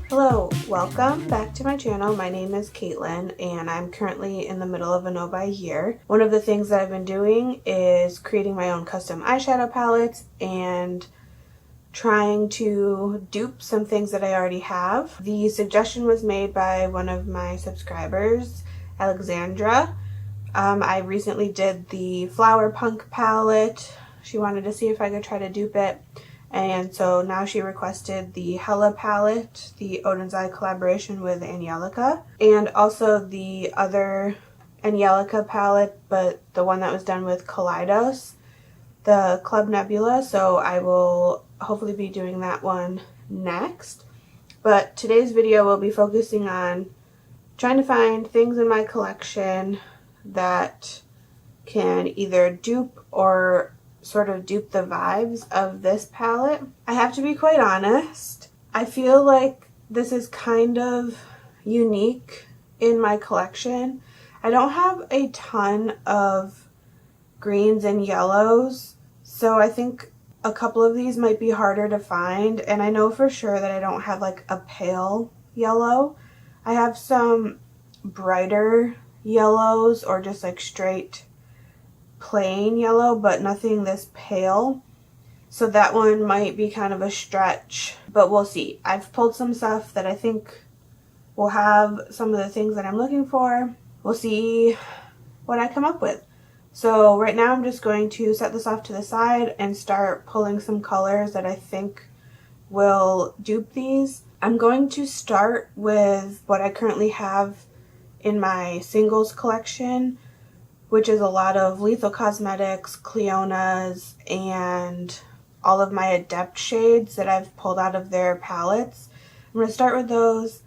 Hello, welcome back to my channel. My name is Caitlin and I'm currently in the middle of a no buy year. One of the things that I've been doing is creating my own custom eyeshadow palettes and trying to dupe some things that I already have. The suggestion was made by one of my subscribers, Alexandra. I recently did the Flower Punk palette. She wanted to see if I could try to dupe it. And so now she requested the Hella palette, the Odin's Eye collaboration with Angelica, and also the other Angelica palette, but the one that was done with Kaleidos, the Club Nebula. So I will hopefully be doing that one next. But today's video will be focusing on trying to find things in my collection that can either dupe or sort of dupe the vibes of this palette. I have to be quite honest, I feel like this is kind of unique in my collection. I don't have a ton of greens and yellows, so I think a couple of these might be harder to find, and I know for sure that I don't have like a pale yellow. I have some brighter yellows or just like straight plain yellow, but nothing this pale, so that one might be kind of a stretch, but we'll see. I've pulled some stuff that I think will have some of the things that I'm looking for. We'll see what I come up with. So right now I'm just going to set this off to the side and start pulling some colors that I think will dupe these. I'm going to start with what I currently have in my singles collection, which is a lot of Lethal Cosmetics, Cleona's, and all of my Adept shades that I've pulled out of their palettes. I'm going to start with those,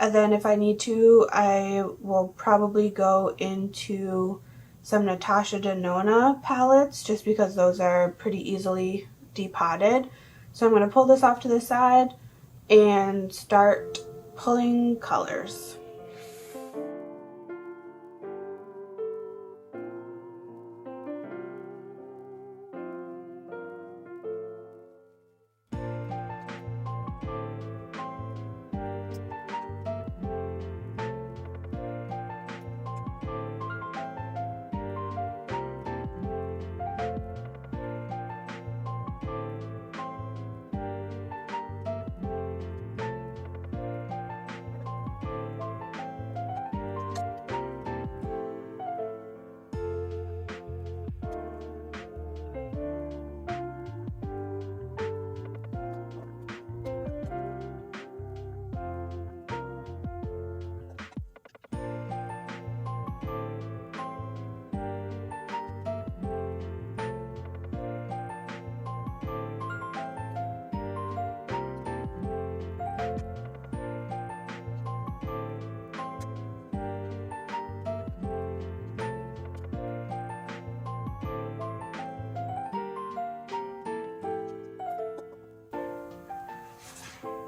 and then if I need to, I will probably go into some Natasha Denona palettes, just because those are pretty easily depotted. So I'm going to pull this off to the side and start pulling colors.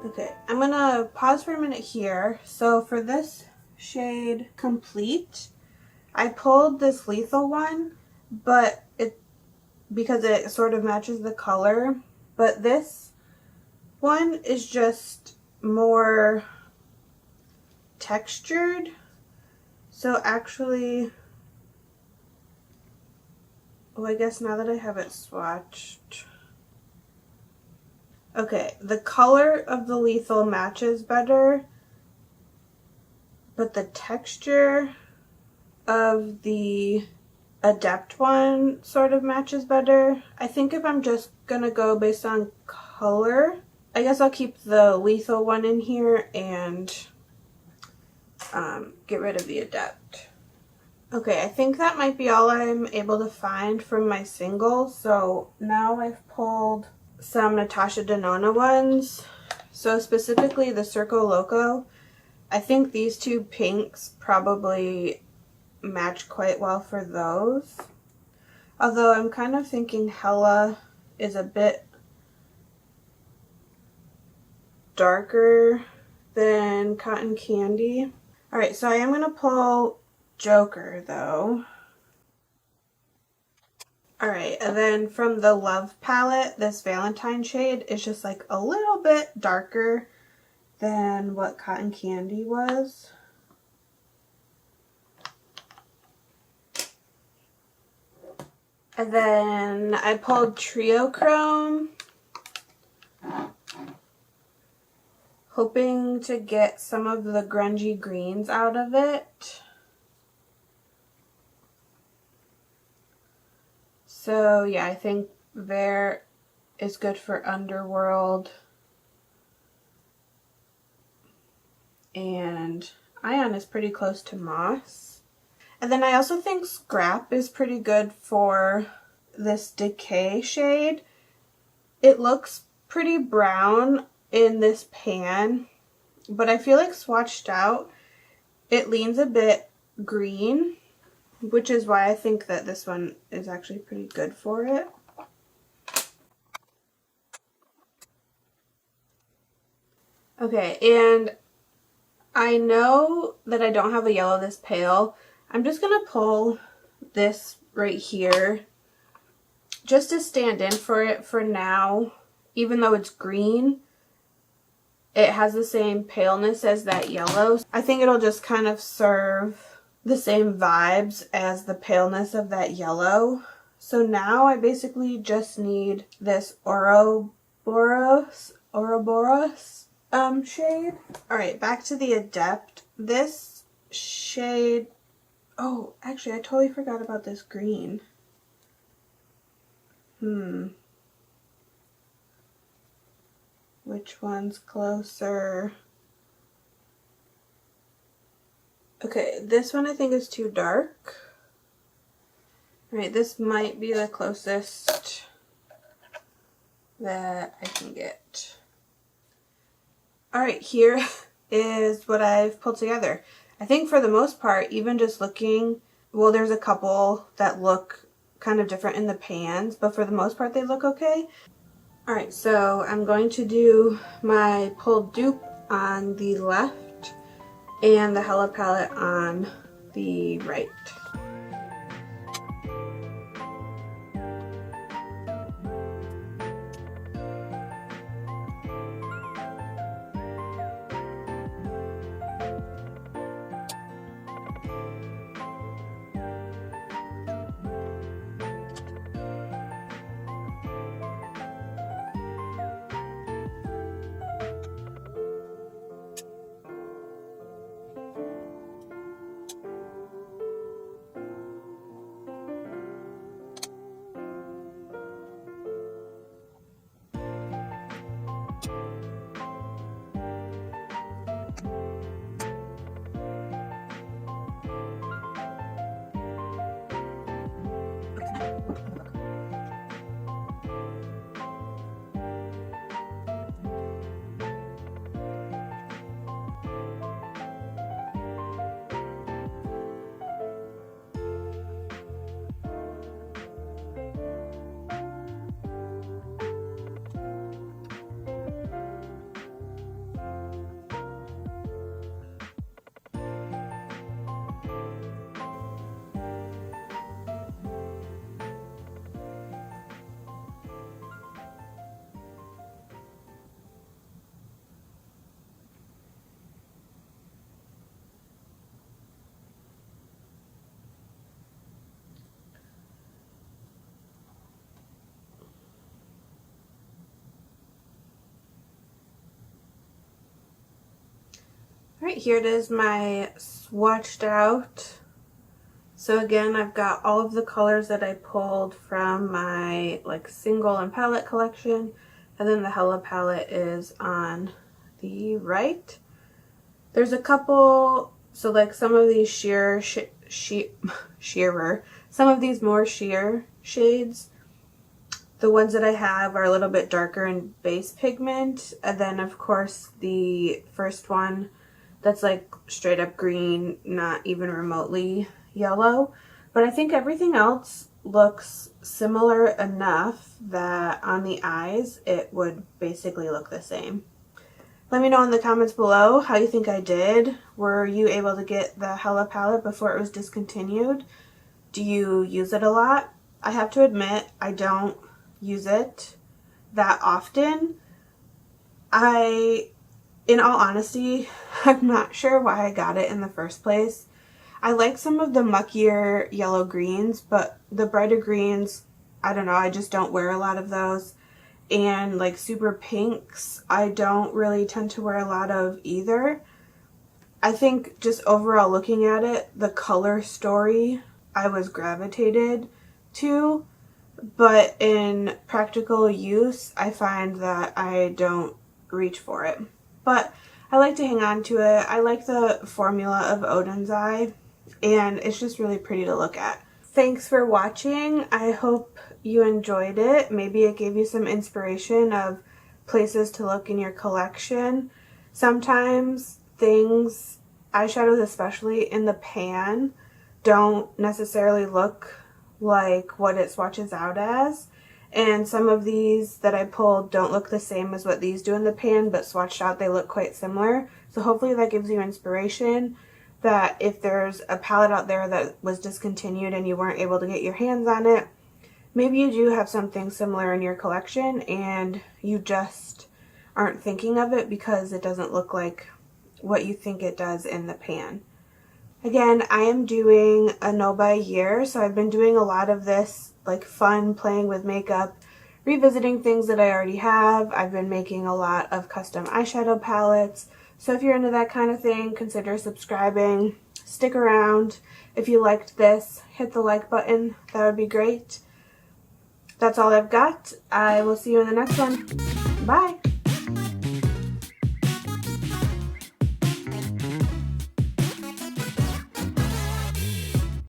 Okay, I'm gonna pause for a minute here. So for this shade Complete, I pulled this Lethal one, but because it sort of matches the color, but this one is just more textured. So actually, oh, I guess now that I have it swatched, okay, the color of the Lethal matches better, but the texture of the Adept one sort of matches better. I think if I'm just gonna go based on color, I guess I'll keep the Lethal one in here and get rid of the Adept. Okay, I think that might be all I'm able to find from my singles. So now I've pulled some Natasha Denona ones. So specifically the Circo Loco. I think these two pinks probably match quite well for those. Although I'm kind of thinking Hella is a bit darker than Cotton Candy. Alright, so I am going to pull Joker though. Alright, and then from the Love palette, this Valentine shade is just like a little bit darker than what Cotton Candy was. And then I pulled Trio Chrome, hoping to get some of the grungy greens out of it. So yeah, I think Vert is good for Underworld. And Ion is pretty close to Moss. And then I also think Scrap is pretty good for this Decay shade. It looks pretty brown in this pan, but I feel like swatched out, it leans a bit green, which is why I think that this one is actually pretty good for it. Okay, and I know that I don't have a yellow this pale. I'm just going to pull this right here just to stand in for it for now. Even though it's green, it has the same paleness as that yellow. I think it'll just kind of serve the same vibes as the paleness of that yellow. So now I basically just need this Ouroboros shade. Alright, back to the Adept. This shade, oh, actually I totally forgot about this green. Which one's closer? Okay, this one I think is too dark. Alright, this might be the closest that I can get. Alright, here is what I've pulled together. I think for the most part, even just looking, well, there's a couple that look kind of different in the pans, but for the most part they look okay. Alright, so I'm going to do my pulled dupe on the left and the Hella palette on the right. Alright, here it is, my swatched out. So again, I've got all of the colors that I pulled from my single and palette collection, and then the Hella palette is on the right. There's a couple, so some of these sheerer, some of these more sheer shades, the ones that I have are a little bit darker in base pigment, and then of course the first one that's straight up green, not even remotely yellow. But I think everything else looks similar enough that on the eyes it would basically look the same. Let me know in the comments below how you think I did. Were you able to get the Hella palette before it was discontinued? Do you use it a lot? I have to admit, I don't use it that often. In all honesty, I'm not sure why I got it in the first place. I like some of the muckier yellow greens, but the brighter greens, I don't know, I just don't wear a lot of those. And like super pinks, I don't really tend to wear a lot of either. I think just overall looking at it, the color story I was gravitated to, but in practical use, I find that I don't reach for it. But I like to hang on to it. I like the formula of Odin's Eye, and it's just really pretty to look at. Thanks for watching. I hope you enjoyed it. Maybe it gave you some inspiration of places to look in your collection. Sometimes things, eyeshadows especially in the pan, don't necessarily look like what it swatches out as. And some of these that I pulled don't look the same as what these do in the pan, but swatched out they look quite similar. So hopefully that gives you inspiration that if there's a palette out there that was discontinued and you weren't able to get your hands on it, maybe you do have something similar in your collection and you just aren't thinking of it because it doesn't look like what you think it does in the pan. Again, I am doing a no by year, so I've been doing a lot of this like fun playing with makeup, revisiting things that I already have. I've been making a lot of custom eyeshadow palettes, so if you're into that kind of thing, consider subscribing. Stick around. If you liked this, hit the like button. That would be great. That's all I've got. I will see you in the next one. Bye!